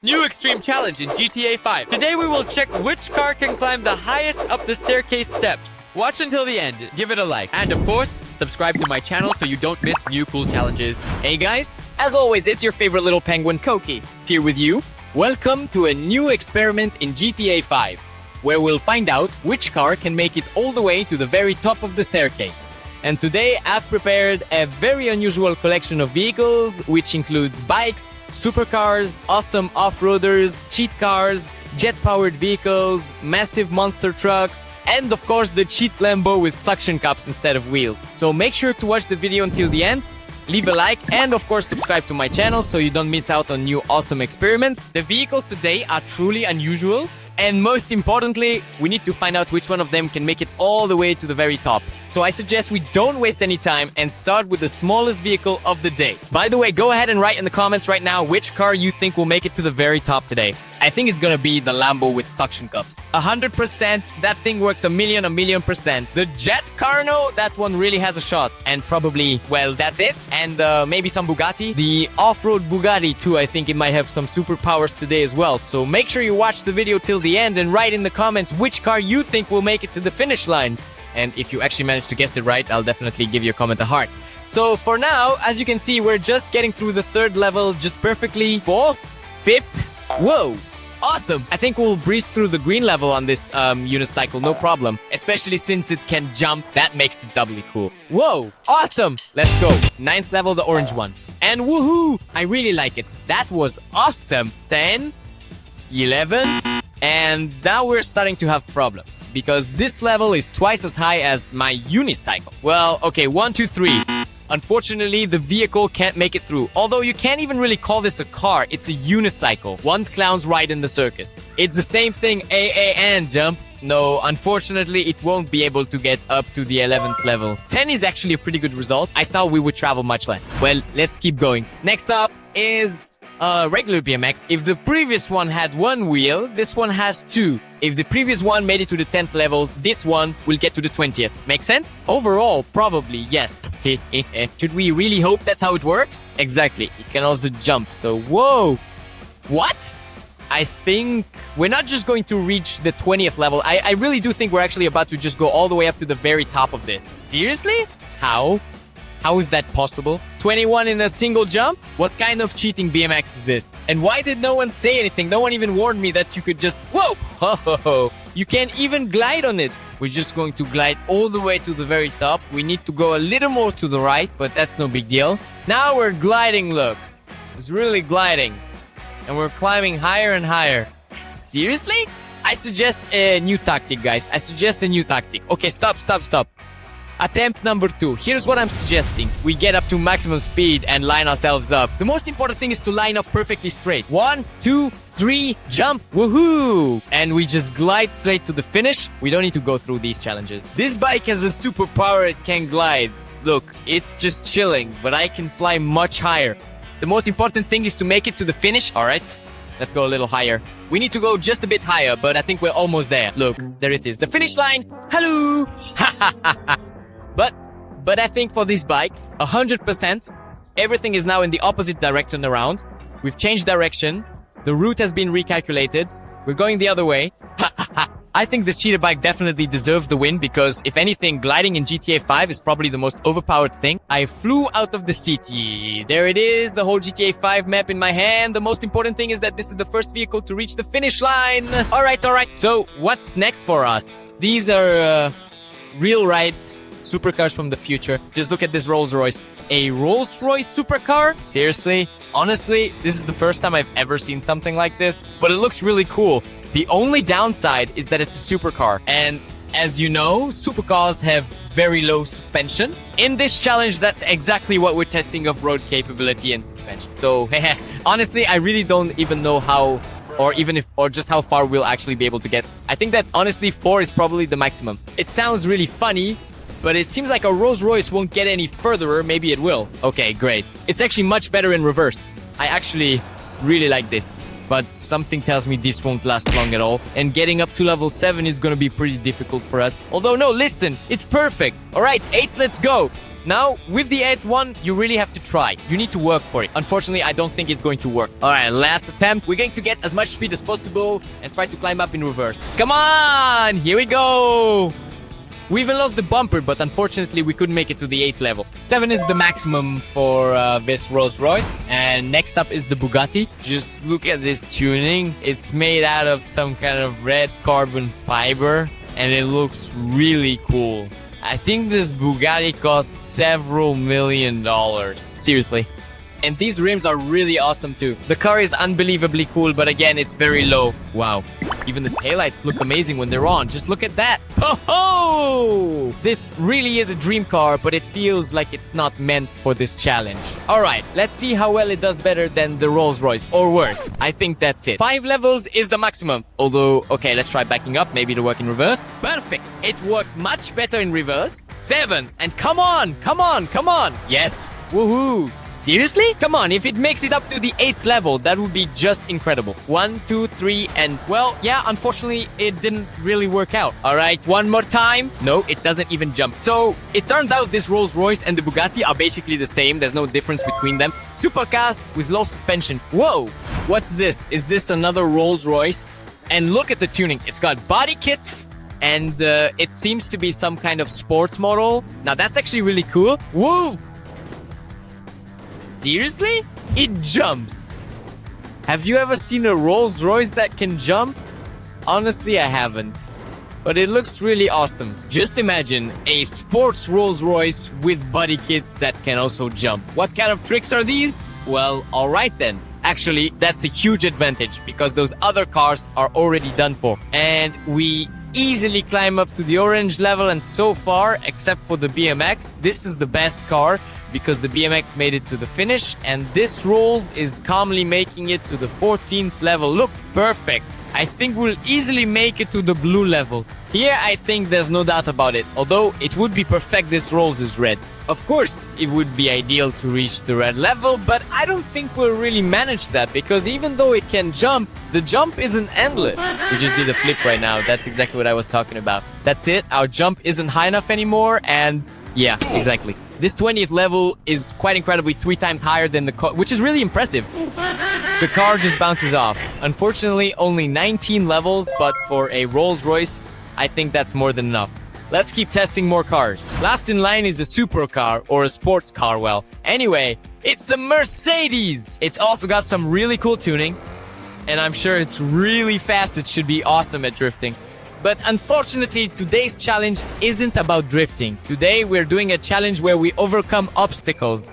New extreme challenge in GTA 5. Today we will check which car can climb the highest up the staircase steps. Watch until the end, give it a like, and of course, subscribe to my channel so you don't miss new cool challenges. Hey guys, as always, it's your favorite little penguin, Koki, here with you. Welcome to a new experiment in GTA 5, where we'll find out which car can make it all the way to the very top of the staircase. And today I've prepared a very unusual collection of vehicles, which includes bikes, supercars, awesome off-roaders, cheat cars, jet-powered vehicles, massive monster trucks, and of course the cheat Lambo with suction cups instead of wheels. So make sure to watch the video until the end, leave a like, and of course subscribe to my channel so you don't miss out on new awesome experiments. The vehicles today are truly unusual, and most importantly, we need to find out which one of them can make it all the way to the very top. So I suggest we don't waste any time and start with the smallest vehicle of the day. By the way, go ahead and write in the comments right now which car you think will make it to the very top today. I think it's gonna be the Lambo with suction cups. 100%, that thing works a million %. The Jet Carno, that one really has a shot. And probably, well, that's it. And maybe some Bugatti. The off-road Bugatti too, I think it might have some superpowers today as well. So make sure you watch the video till the end and write in the comments which car you think will make it to the finish line. And if you actually manage to guess it right, I'll definitely give your comment a heart. So for now, as you can see, we're just getting through the third level just perfectly. Fourth, fifth, whoa, awesome. I think we'll breeze through the green level on this unicycle, no problem. Especially since it can jump, that makes it doubly cool. Whoa, awesome. Let's go. Ninth level, the orange one. And woohoo, I really like it. That was awesome. 10, 11, and now we're starting to have problems, because this level is twice as high as my unicycle. Well, okay, 1, 2, 3. Unfortunately, the vehicle can't make it through. Although you can't even really call this a car, it's a unicycle. One clown's ride in the circus. It's the same thing, and jump. No, unfortunately, it won't be able to get up to the 11th level. 10 is actually a pretty good result. I thought we would travel much less. Well, let's keep going. Next up is regular BMX. If the previous one had one wheel, this one has two. If the previous one made it to the 10th level, this one will get to the 20th. Make sense? Overall, probably, yes. Should we really hope that's how it works? Exactly. It can also jump, so whoa! What? I think we're not just going to reach the 20th level. I really do think we're actually about to just go all the way up to the very top of this. Seriously? How? How is that possible? 21 in a single jump? What kind of cheating BMX is this? And why did no one say anything? No one even warned me that you could just... Whoa! Ho, ho, ho. You can't even glide on it. We're just going to glide all the way to the very top. We need to go a little more to the right, but that's no big deal. Now we're gliding, look. It's really gliding. And we're climbing higher and higher. Seriously? I suggest a new tactic, guys. I suggest a new tactic. Okay, stop. Attempt number 2. Here's what I'm suggesting. We get up to maximum speed and line ourselves up. The most important thing is to line up perfectly straight. 1, 2, 3, jump. Woohoo! And we just glide straight to the finish. We don't need to go through these challenges. This bike has a superpower. It can glide. Look, it's just chilling, but I can fly much higher. The most important thing is to make it to the finish. All right, let's go a little higher. We need to go just a bit higher, but I think we're almost there. Look, there it is. The finish line. Hello! Ha ha ha ha. But I think for this bike, 100%, everything is now in the opposite direction around. We've changed direction. The route has been recalculated. We're going the other way. I think this cheater bike definitely deserved the win, because if anything, gliding in GTA 5 is probably the most overpowered thing. I flew out of the city. There it is, the whole GTA 5 map in my hand. The most important thing is that this is the first vehicle to reach the finish line. All right. So what's next for us? These are real rides. Supercars from the future. Just look at this Rolls-Royce. A Rolls-Royce supercar? Seriously? Honestly, this is the first time I've ever seen something like this, but it looks really cool. The only downside is that it's a supercar. And as you know, supercars have very low suspension. In this challenge, that's exactly what we're testing of road capability and suspension. So, honestly, I really don't even know how, or just how far we'll actually be able to get. I think that honestly, 4 is probably the maximum. It sounds really funny, but it seems like a Rolls-Royce won't get any further. Maybe it will. Okay, great. It's actually much better in reverse. I actually really like this. But something tells me this won't last long at all. And getting up to level 7 is gonna be pretty difficult for us. Although, no, listen. It's perfect. Alright, 8, let's go. Now, with the 8th one, you really have to try. You need to work for it. Unfortunately, I don't think it's going to work. All right, last attempt. We're going to get as much speed as possible and try to climb up in reverse. Come on! Here we go! We even lost the bumper, but unfortunately, we couldn't make it to the 8th level. 7 is the maximum for this Rolls-Royce. And next up is the Bugatti. Just look at this tuning. It's made out of some kind of red carbon fiber. And it looks really cool. I think this Bugatti costs several $1 million. Seriously. And these rims are really awesome too. The car is unbelievably cool, but again, it's very low. Wow. Even the taillights look amazing when they're on. Just look at that. Ho ho! This really is a dream car, but it feels like it's not meant for this challenge. Alright, let's see how well it does better than the Rolls-Royce, or worse. I think that's it. 5 levels is the maximum. Although, okay, let's try backing up. Maybe it'll work in reverse. Perfect. It worked much better in reverse. 7. And come on, come on, come on. Yes. Woohoo. Seriously? Come on, if it makes it up to the 8th level, that would be just incredible. 1, 2, 3, and well, yeah, unfortunately, it didn't really work out. All right, one more time. No, it doesn't even jump. So, it turns out this Rolls-Royce and the Bugatti are basically the same. There's no difference between them. Supercars with low suspension. Whoa, what's this? Is this another Rolls-Royce? And look at the tuning. It's got body kits, and it seems to be some kind of sports model. Now, that's actually really cool. Woo! Seriously? It jumps. Have you ever seen a Rolls-Royce that can jump? Honestly, I haven't. But it looks really awesome. Just imagine a sports Rolls-Royce with body kits that can also jump. What kind of tricks are these? Well, alright then. Actually, that's a huge advantage because those other cars are already done for. And we easily climb up to the orange level, and so far, except for the BMX, this is the best car because the BMX made it to the finish, and this Rolls is calmly making it to the 14th level. Look, perfect. I think we'll easily make it to the blue level. Here, I think there's no doubt about it, although it would be perfect this Rolls is red. Of course, it would be ideal to reach the red level, but I don't think we'll really manage that because even though it can jump, the jump isn't endless. We just did a flip right now. That's exactly what I was talking about. That's it. Our jump isn't high enough anymore, and yeah, exactly. This 20th level is quite incredibly 3 times higher than the car, which is really impressive. The car just bounces off. Unfortunately, only 19 levels, but for a Rolls-Royce, I think that's more than enough. Let's keep testing more cars. Last in line is a supercar, or a sports car, well. Anyway, it's a Mercedes! It's also got some really cool tuning, and I'm sure it's really fast. It should be awesome at drifting. But unfortunately, today's challenge isn't about drifting. Today, we're doing a challenge where we overcome obstacles.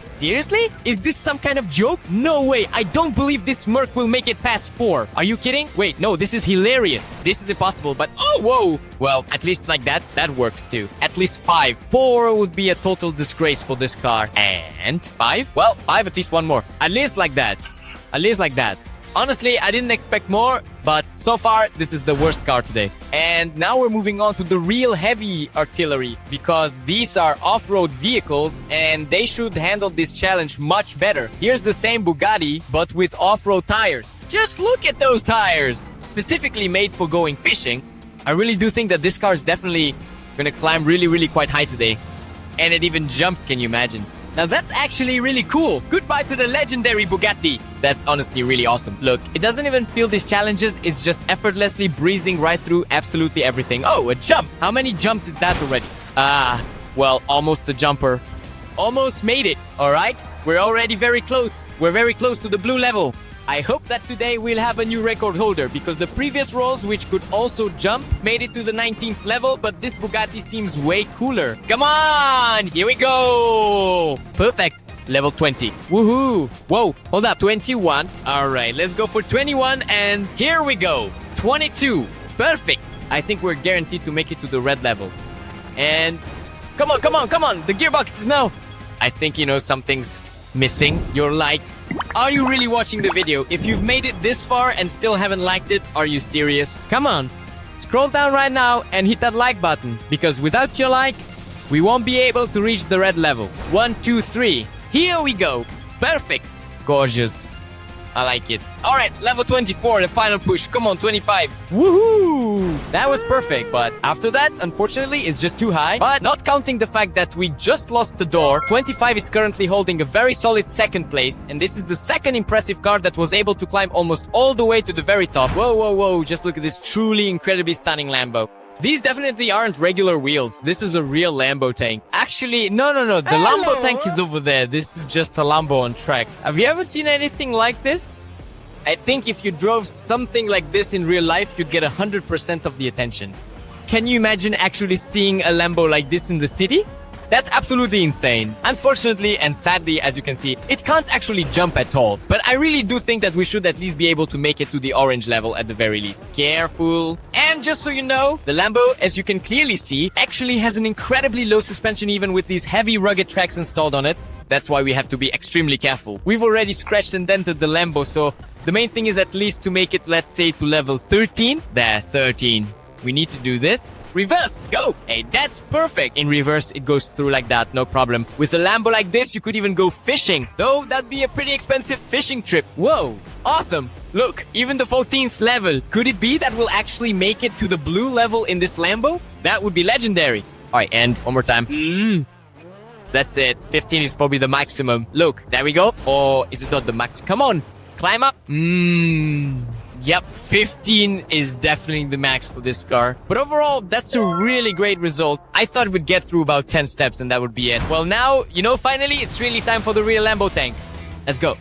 Seriously? Is this some kind of joke? No way! I don't believe this Merc will make it past 4. Are you kidding? Wait, no, this is hilarious. This is impossible, but oh, whoa! Well, at least like that works too. At least 5. 4 would be a total disgrace for this car. And 5? Well, 5, at least one more. At least like that. At least like that. Honestly, I didn't expect more, but so far, this is the worst car today. And now we're moving on to the real heavy artillery, because these are off-road vehicles, and they should handle this challenge much better. Here's the same Bugatti, but with off-road tires. Just look at those tires! Specifically made for going fishing. I really do think that this car is definitely gonna climb really quite high today. And it even jumps, can you imagine? Now that's actually really cool. Goodbye to the legendary Bugatti. That's honestly really awesome. Look, it doesn't even feel these challenges. It's just effortlessly breezing right through absolutely everything. Oh, a jump. How many jumps is that already? Well, almost a jumper. Almost made it, all right? We're already very close. We're very close to the blue level. I hope that today we'll have a new record holder because the previous Rolls, which could also jump, made it to the 19th level, but this Bugatti seems way cooler. Come on! Here we go! Perfect. Level 20. Woohoo! Whoa, hold up. 21. All right, let's go for 21, and here we go. 22. Perfect. I think we're guaranteed to make it to the red level. And come on, come on, come on! The gearbox is now... I think, you know, something's missing. You're like... Are you really watching the video? If you've made it this far and still haven't liked it, are you serious? Come on, scroll down right now and hit that like button, because without your like, we won't be able to reach the red level. 1, 2, 3. Here we go. Perfect. Gorgeous. I like it. All right, level 24, the final push. Come on, 25. Woohoo! That was perfect, but after that, unfortunately, it's just too high. But not counting the fact that we just lost the door, 25 is currently holding a very solid second place, and this is the second impressive car that was able to climb almost all the way to the very top. Whoa, whoa, whoa, just look at this truly incredibly stunning Lambo. These definitely aren't regular wheels. This is a real Lambo tank. Actually, no. The Lambo tank is over there. This is just a Lambo on tracks. Have you ever seen anything like this? I think if you drove something like this in real life, you'd get 100% of the attention. Can you imagine actually seeing a Lambo like this in the city? That's absolutely insane. Unfortunately and sadly, as you can see, it can't actually jump at all. But I really do think that we should at least be able to make it to the orange level at the very least. Careful. And just so you know, the Lambo, as you can clearly see, actually has an incredibly low suspension even with these heavy rugged tracks installed on it. That's why we have to be extremely careful. We've already scratched and dented the Lambo, so the main thing is at least to make it, let's say, to level 13. There, 13. We need to do this. Reverse, go! Hey, that's perfect. In reverse, it goes through like that, no problem. With a Lambo like this, you could even go fishing. Though, that'd be a pretty expensive fishing trip. Whoa, awesome. Look, even the 14th level. Could it be that we'll actually make it to the blue level in this Lambo? That would be legendary. All right, and one more time. That's it. 15 is probably the maximum. Look, there we go. Or is it not the maximum? Come on, climb up. Yep, 15 is definitely the max for this car. But overall, that's a really great result. I thought we'd get through about 10 steps and that would be it. Well now, you know, finally, it's really time for the real Lambo tank. Let's go.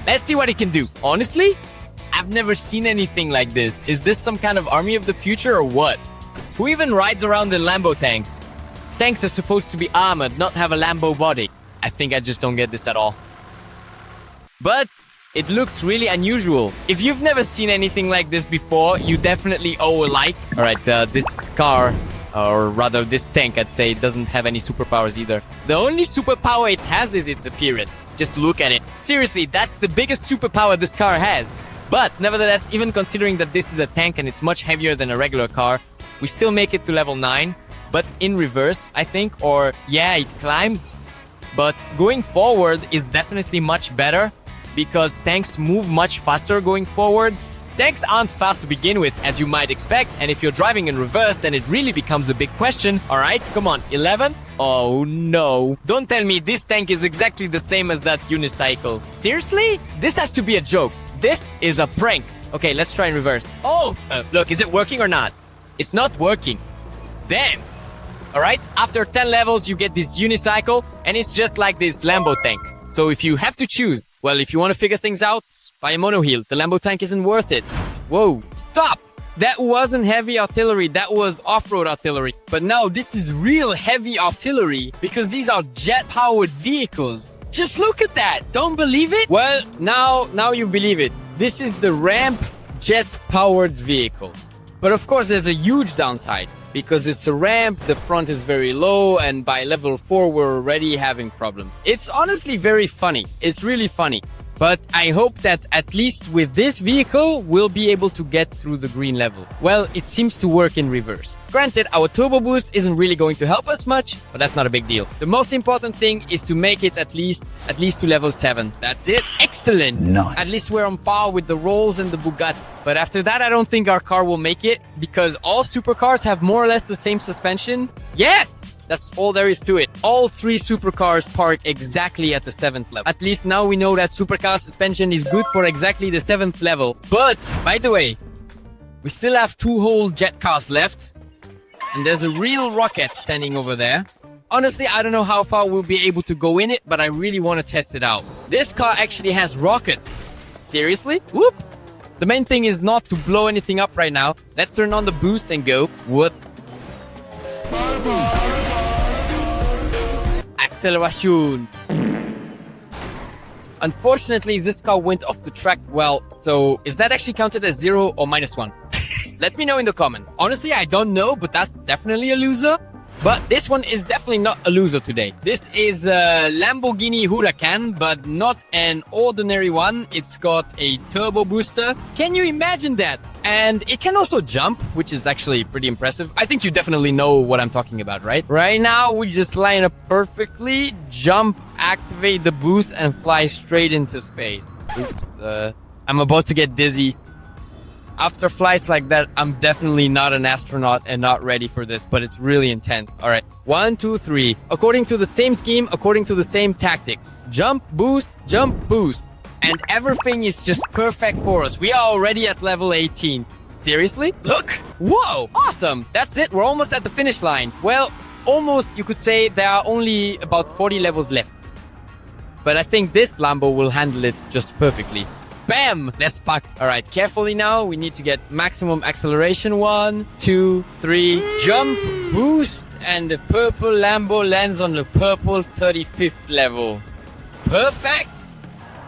Let's see what it can do. Honestly, I've never seen anything like this. Is this some kind of army of the future or what? Who even rides around in Lambo tanks? Tanks are supposed to be armored, not have a Lambo body. I think I just don't get this at all. But it looks really unusual. If you've never seen anything like this before, you definitely owe a like. Alright, this car, or rather this tank, I'd say, doesn't have any superpowers either. The only superpower it has is its appearance. Just look at it. Seriously, that's the biggest superpower this car has. But nevertheless, even considering that this is a tank and it's much heavier than a regular car, we still make it to level 9. But in reverse, I think, or yeah, it climbs. But going forward is definitely much better, because tanks move much faster going forward. Tanks aren't fast to begin with, as you might expect, and if you're driving in reverse, then it really becomes a big question. Alright, come on, 11? Oh no. Don't tell me this tank is exactly the same as that unicycle. Seriously? This has to be a joke. This is a prank. Okay, let's try in reverse. Oh! Look, is it working or not? It's not working. Damn! Alright, after 10 levels, you get this unicycle, and it's just like this Lambo tank. So if you have to choose, well, if you want to figure things out, buy a monohill. The Lambo tank isn't worth it. Whoa, stop! That wasn't heavy artillery, that was off-road artillery. But now this is real heavy artillery, because these are jet-powered vehicles. Just look at that! Don't believe it? Well, now you believe it. This is the ramp jet-powered vehicle. But of course, there's a huge downside. Because it's a ramp, the front is very low, and by level 4 we're already having problems. It's honestly very funny. It's really funny. But I hope that at least with this vehicle, we'll be able to get through the green level. Well, it seems to work in reverse. Granted, our turbo boost isn't really going to help us much, but that's not a big deal. The most important thing is to make it at least to level 7. That's it. Excellent. Nice. At least we're on par with the Rolls and the Bugatti. But after that, I don't think our car will make it, because all supercars have more or less the same suspension. Yes! That's all there is to it. All 3 supercars park exactly at the 7th level. At least now we know that supercar suspension is good for exactly the 7th level. But, by the way, we still have 2 whole jet cars left. And there's a real rocket standing over there. Honestly, I don't know how far we'll be able to go in it, but I really want to test it out. This car actually has rockets. Seriously? Whoops! The main thing is not to blow anything up right now. Let's turn on the boost and go. What? Acceleration. Unfortunately, this car went off the track well, so is that actually counted as 0 or -1? Let me know in the comments. Honestly, I don't know, but that's definitely a loser. But this one is definitely not a loser today. This is a Lamborghini Huracan, but not an ordinary one. It's got a turbo booster. Can you imagine that? And it can also jump, which is actually pretty impressive. I think you definitely know what I'm talking about, right? Right now, we just line up perfectly, jump, activate the boost, and fly straight into space. Oops, I'm about to get dizzy. After flights like that, I'm definitely not an astronaut and not ready for this, but it's really intense. All right, 1, 2, 3. According to the same scheme, according to the same tactics. Jump, boost, and everything is just perfect for us. We are already at level 18. Seriously? Look! Whoa! Awesome! That's it, we're almost at the finish line. Well, almost, you could say there are only about 40 levels left. But I think this Lambo will handle it just perfectly. Bam! Let's park. Alright, carefully now. We need to get maximum acceleration. 1, 2, 3. Jump, boost, and the purple Lambo lands on the purple 35th level. Perfect!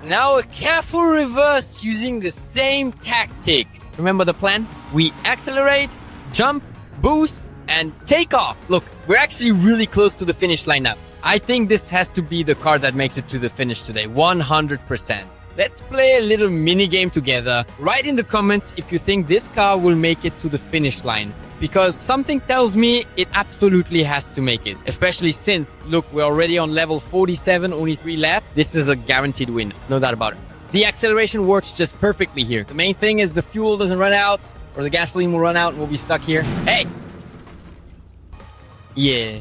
Now a careful reverse using the same tactic. Remember the plan? We accelerate, jump, boost, and take off. Look, we're actually really close to the finish line now. I think this has to be the car that makes it to the finish today. 100%. Let's play a little mini game together. Write in the comments if you think this car will make it to the finish line. Because something tells me it absolutely has to make it. Especially since, look, we're already on level 47, only 3 left. This is a guaranteed win, no doubt about it. The acceleration works just perfectly here. The main thing is the fuel doesn't run out, or the gasoline will run out and we'll be stuck here. Hey! Yeah.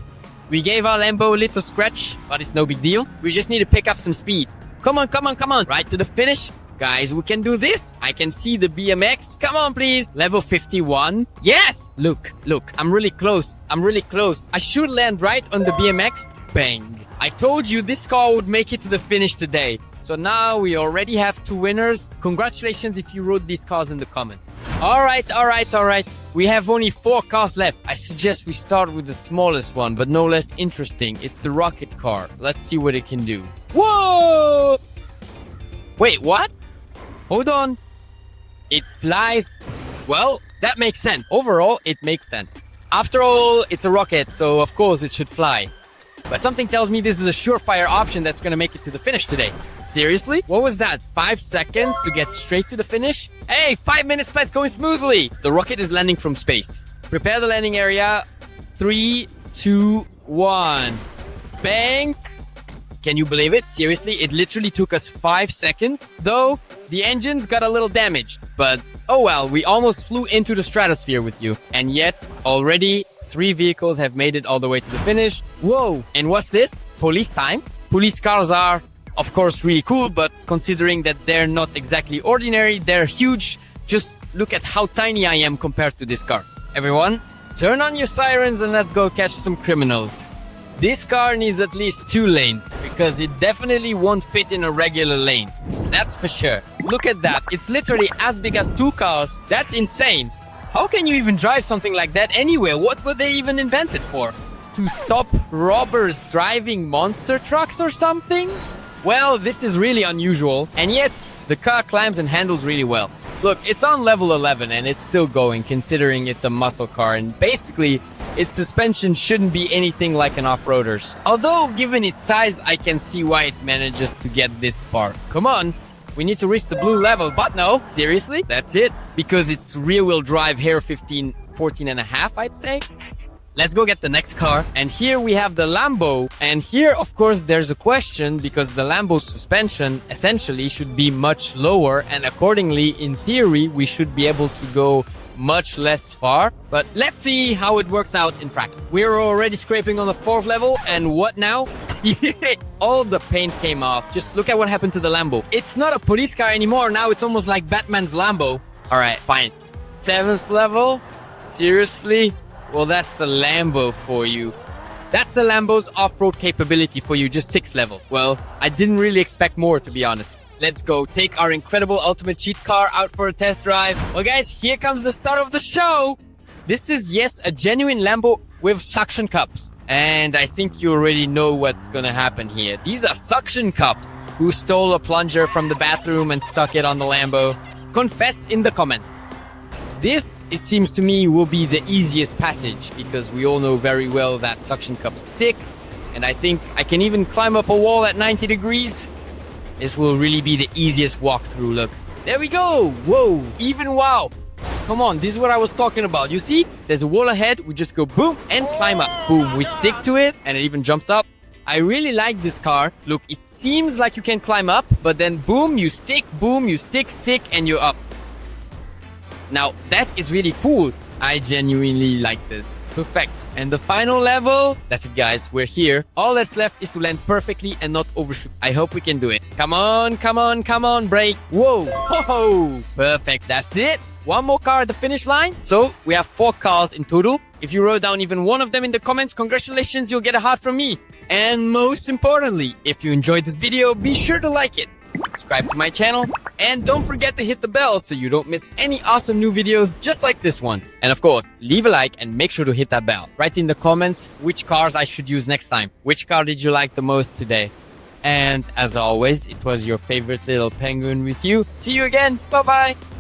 We gave our Lambo a little scratch, but it's no big deal. We just need to pick up some speed. Come on, come on, come on. Right to the finish. Guys, we can do this. I can see the BMX. Come on, please. Level 51. Yes! Look, I'm really close. I should land right on the BMX. Bang. I told you this car would make it to the finish today. So now we already have 2 winners. Congratulations if you wrote these cars in the comments. Alright. We have only 4 cars left. I suggest we start with the smallest one, but no less interesting. It's the rocket car. Let's see what it can do. Whoa! Wait, what? Hold on. It flies. Well, that makes sense. Overall, it makes sense. After all, it's a rocket, so of course it should fly. But something tells me this is a surefire option that's gonna make it to the finish today. Seriously? What was that? 5 seconds to get straight to the finish? Hey, 5 minutes flight's going smoothly! The rocket is landing from space. Prepare the landing area. 3, 2, 1. Bang! Can you believe it? Seriously, it literally took us 5 seconds. Though, the engines got a little damaged. But, oh well, we almost flew into the stratosphere with you. And yet, already, 3 vehicles have made it all the way to the finish. Whoa! And what's this? Police time? Police cars are, of course, really cool, but considering that they're not exactly ordinary, they're huge. Just look at how tiny I am compared to this car. Everyone, turn on your sirens and let's go catch some criminals. This car needs at least 2 lanes, because it definitely won't fit in a regular lane. That's for sure. Look at that. It's literally as big as 2 cars. That's insane. How can you even drive something like that anywhere? What were they even invented for? To stop robbers driving monster trucks or something? Well, this is really unusual, and yet the car climbs and handles really well. Look, it's on level 11 and it's still going, considering it's a muscle car, and basically its suspension shouldn't be anything like an off-roader's. Although, given its size, I can see why it manages to get this far. Come on, we need to reach the blue level, but no, seriously, that's it. Because it's rear-wheel drive here 14 and a half, I'd say. Let's go get the next car. And here we have the Lambo. And here, of course, there's a question because the Lambo's suspension essentially should be much lower. And accordingly, in theory, we should be able to go much less far. But let's see how it works out in practice. We're already scraping on the 4th level. And what now? All the paint came off. Just look at what happened to the Lambo. It's not a police car anymore. Now it's almost like Batman's Lambo. All right, fine. 7th level? Seriously? Well, that's the Lambo for you. That's the Lambo's off-road capability for you, just 6 levels. Well, I didn't really expect more, to be honest. Let's go take our incredible ultimate cheat car out for a test drive. Well, guys, here comes the start of the show. This is, yes, a genuine Lambo with suction cups. And I think you already know what's gonna happen here. These are suction cups. Who stole a plunger from the bathroom and stuck it on the Lambo? Confess in the comments. This, it seems to me, will be the easiest passage because we all know very well that suction cups stick. And I think I can even climb up a wall at 90 degrees. This will really be the easiest walkthrough. Look, there we go. Whoa, even wow. Come on, this is what I was talking about. You see, there's a wall ahead. We just go boom and climb up. Boom, we stick to it and it even jumps up. I really like this car. Look, it seems like you can climb up, but then boom, you stick, stick, and you're up. Now, that is really cool. I genuinely like this. Perfect. And the final level, that's it guys, we're here. All that's left is to land perfectly and not overshoot. I hope we can do it. Come on, come on, come on, brake. Whoa, ho-ho. Perfect, that's it. One more car at the finish line. So we have 4 cars in total. If you wrote down even one of them in the comments, congratulations, you'll get a heart from me. And most importantly, if you enjoyed this video, be sure to like it, subscribe to my channel, and don't forget to hit the bell so you don't miss any awesome new videos just like this one. And of course, leave a like and make sure to hit that bell. Write in the comments which cars I should use next time. Which car did you like the most today? And as always, it was your favorite little penguin with you. See you again. Bye-bye.